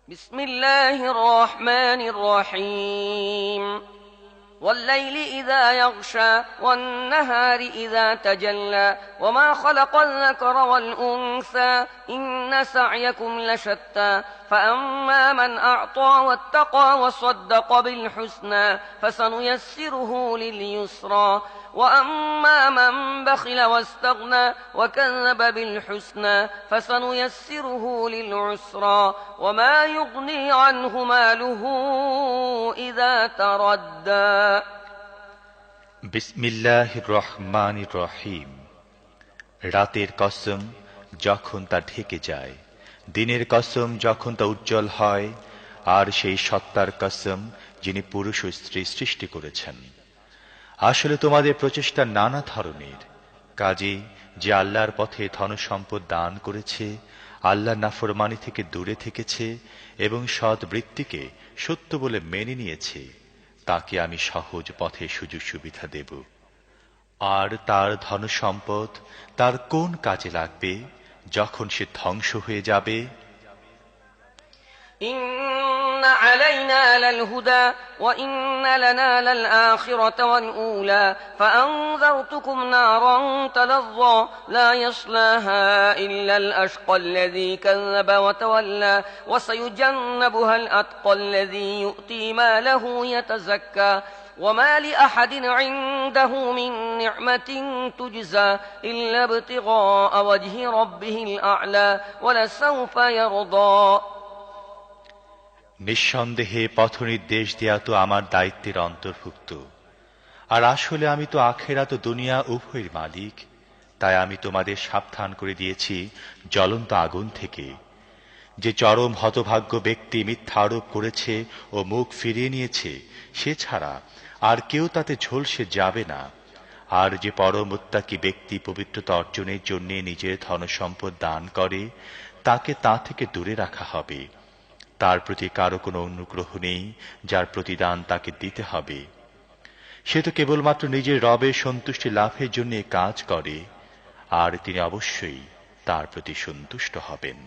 بسم الله الرحمن الرحيم والليل إذا يغشى والنهار إذا تجلى وما خلق الذكر والأنثى إن سعيكم لشتى فأما من أعطى واتقى وصدق بالحسنى فسنيسره لليسرى وأما من بخل واستغنى وكذب بالحسنى فسنيسره للعسرى وما يغني عنه ماله إذا تردى বিসমিল্লাহির রহমানির রহিম। রাতের কসম যখন তা ঢেকে যায়, দিনের কসম যখন তা উজ্জ্বল হয়, আর সেই সত্তার কসম যিনি পুরুষ ও স্ত্রী সৃষ্টি করেছেন। আসলে তোমাদের প্রচেষ্টা নানা ধরনের। কাজেই যে আল্লাহর পথে ধনসম্পদ দান করেছে, আল্লাহর নাফরমানি থেকে দূরে থেকেছে এবং সৎ বৃত্তিকে সত্য বলে মেনে নিয়েছে, তাকে আমি সহজ পথে সুযোগ সুবিধা দেব। আর তার ধনসম্পদ তার কোন কাজে লাগবে যখন সে ধ্বংস হয়ে যাবে? إن علينا للهدى وإن لنا للآخرة والأولى فأنذرتكم نارا تلظى لا يصلاها إلا الأشقى الذي كذب وتولى وسيجنبها الأتقى الذي يؤتي ماله يتزكى وما لأحد عنده من نعمة تجزى إلا ابتغاء وجه ربه الأعلى ولسوف يرضى। নিঃসন্দেহে পথনির্দেশ দেয়া তো আমার দায়িত্বের অন্তর্ভুক্ত। আর আসলে আমি তো আখিরাত ও দুনিয়া উভয়ের মালিক। তাই আমি তোমাদের সাবধান করে দিয়েছি জ্বলন্ত আগুন থেকে। যে চরম হতভাগ্য ব্যক্তি মিথ্যা আরোপ করেছে ও মুখ ফিরিয়ে নিয়েছে, সে ছাড়া আর কেউ তাতে ঝলসে যাবে না। আর যে পরম মুত্তাকী ব্যক্তি পবিত্রতা অর্জনের জন্য নিজের ধনসম্পদ দান করে, তাকে তা থেকে দূরে রাখা হবে। তার প্রতি কারো কোনো অনুগ্রহ নেই যার প্রতিদান তাকে দিতে হবে। সে তো কেবলমাত্র নিজের রবের সন্তুষ্টি লাভের জন্য কাজ করে, আর তিনি অবশ্যই তার প্রতি সন্তুষ্ট হবেন।